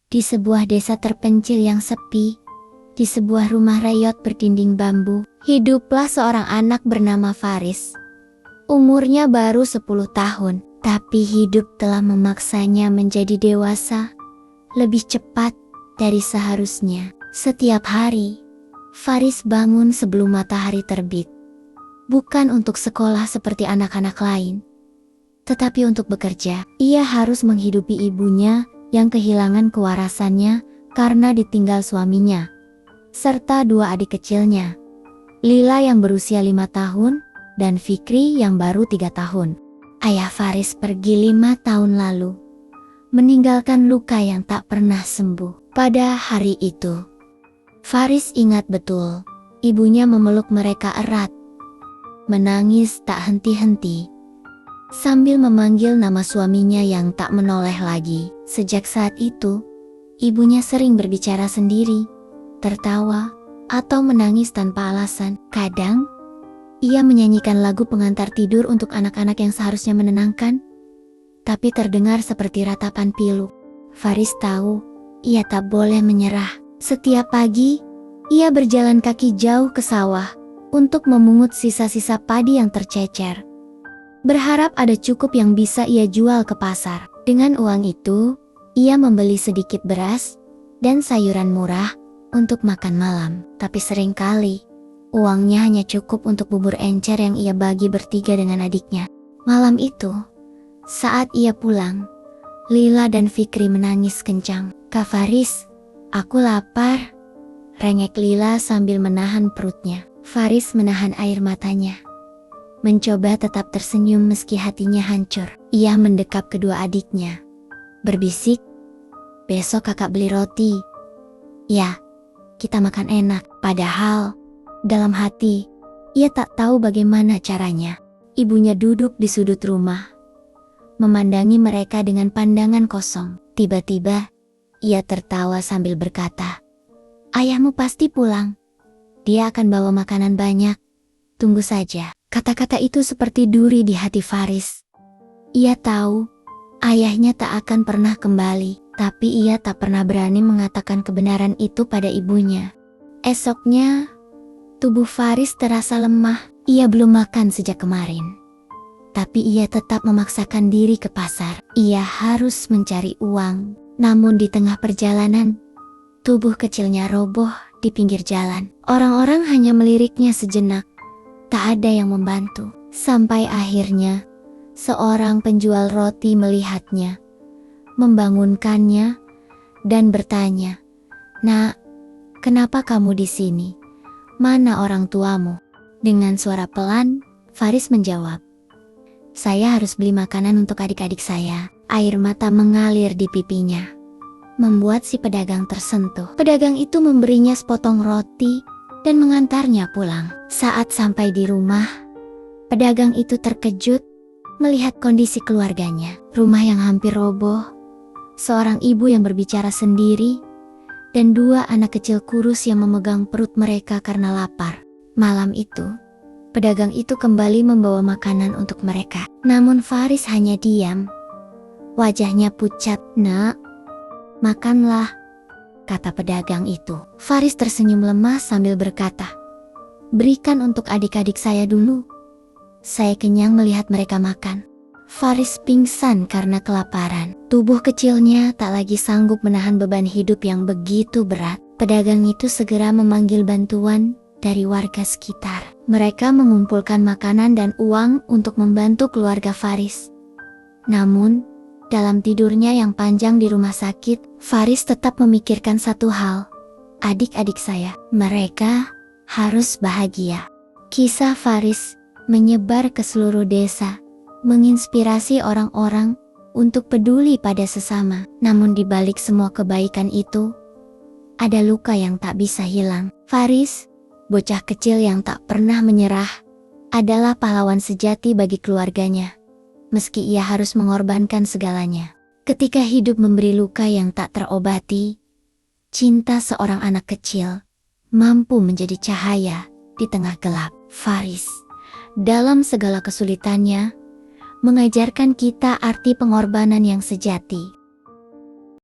Di sebuah desa terpencil yang sepi, di sebuah rumah rayot berdinding bambu, hiduplah seorang anak bernama Faris. Umurnya baru 10 tahun, tapi hidup telah memaksanya menjadi dewasa lebih cepat dari seharusnya. Setiap hari, Faris bangun sebelum matahari terbit. Bukan untuk sekolah seperti anak-anak lain, tetapi untuk bekerja. Ia harus menghidupi ibunya yang kehilangan kewarasannya karena ditinggal suaminya, serta dua adik kecilnya, Lila yang berusia 5 tahun dan Fikri yang baru 3 tahun. Ayah Faris pergi 5 tahun lalu, meninggalkan luka yang tak pernah sembuh. Pada hari itu, Faris ingat betul, ibunya memeluk mereka erat, menangis tak henti-henti, sambil memanggil nama suaminya yang tak menoleh lagi. Sejak saat itu, ibunya sering berbicara sendiri, tertawa, atau menangis tanpa alasan. Kadang, ia menyanyikan lagu pengantar tidur untuk anak-anak yang seharusnya menenangkan, tapi terdengar seperti ratapan pilu. Faris tahu, ia tak boleh menyerah. Setiap pagi, ia berjalan kaki jauh ke sawah untuk memungut sisa-sisa padi yang tercecer, berharap ada cukup yang bisa ia jual ke pasar. Dengan uang itu, ia membeli sedikit beras dan sayuran murah untuk makan malam. Tapi seringkali, uangnya hanya cukup untuk bubur encer yang ia bagi bertiga dengan adiknya. Malam itu, saat ia pulang, Lila dan Fikri menangis kencang. "Kak Faris, aku lapar," rengek Lila sambil menahan perutnya. Faris menahan air matanya, mencoba tetap tersenyum meski hatinya hancur. Ia mendekap kedua adiknya, berbisik, "Besok kakak beli roti. Ya, kita makan enak." Padahal, dalam hati, ia tak tahu bagaimana caranya. Ibunya duduk di sudut rumah, memandangi mereka dengan pandangan kosong. Tiba-tiba, ia tertawa sambil berkata, "Ayahmu pasti pulang. Dia akan bawa makanan banyak. Tunggu saja." Kata-kata itu seperti duri di hati Faris. Ia tahu, ayahnya tak akan pernah kembali, tapi ia tak pernah berani mengatakan kebenaran itu pada ibunya. Esoknya, tubuh Faris terasa lemah. Ia belum makan sejak kemarin. Tapi ia tetap memaksakan diri ke pasar. Ia harus mencari uang. Namun di tengah perjalanan, tubuh kecilnya roboh di pinggir jalan. Orang-orang hanya meliriknya sejenak. Tak ada yang membantu. Sampai akhirnya, seorang penjual roti melihatnya, membangunkannya, dan bertanya, "Nak, kenapa kamu di sini? Mana orang tuamu?" Dengan suara pelan, Faris menjawab, "Saya harus beli makanan untuk adik-adik saya." Air mata mengalir di pipinya, membuat si pedagang tersentuh. Pedagang itu memberinya sepotong roti dan mengantarnya pulang. Saat sampai di rumah, pedagang itu terkejut melihat kondisi keluarganya. Rumah yang hampir roboh, seorang ibu yang berbicara sendiri, dan dua anak kecil kurus yang memegang perut mereka karena lapar. Malam itu, pedagang itu kembali membawa makanan untuk mereka. Namun Faris hanya diam. Wajahnya pucat. "Nak, makanlah," kata pedagang itu. Faris tersenyum lemah sambil berkata, "Berikan untuk adik-adik saya dulu. Saya kenyang melihat mereka makan." Faris pingsan karena kelaparan. Tubuh kecilnya tak lagi sanggup menahan beban hidup yang begitu berat. Pedagang itu segera memanggil bantuan dari warga sekitar. Mereka mengumpulkan makanan dan uang untuk membantu keluarga Faris. Namun, dalam tidurnya yang panjang di rumah sakit, Faris tetap memikirkan satu hal. Adik-adik saya, mereka harus bahagia. Kisah Faris menyebar ke seluruh desa, menginspirasi orang-orang untuk peduli pada sesama. Namun di balik semua kebaikan itu, ada luka yang tak bisa hilang. Faris, bocah kecil yang tak pernah menyerah, adalah pahlawan sejati bagi keluarganya, meski ia harus mengorbankan segalanya. Ketika hidup memberi luka yang tak terobati, cinta seorang anak kecil mampu menjadi cahaya di tengah gelap. Faris, dalam segala kesulitannya, mengajarkan kita arti pengorbanan yang sejati.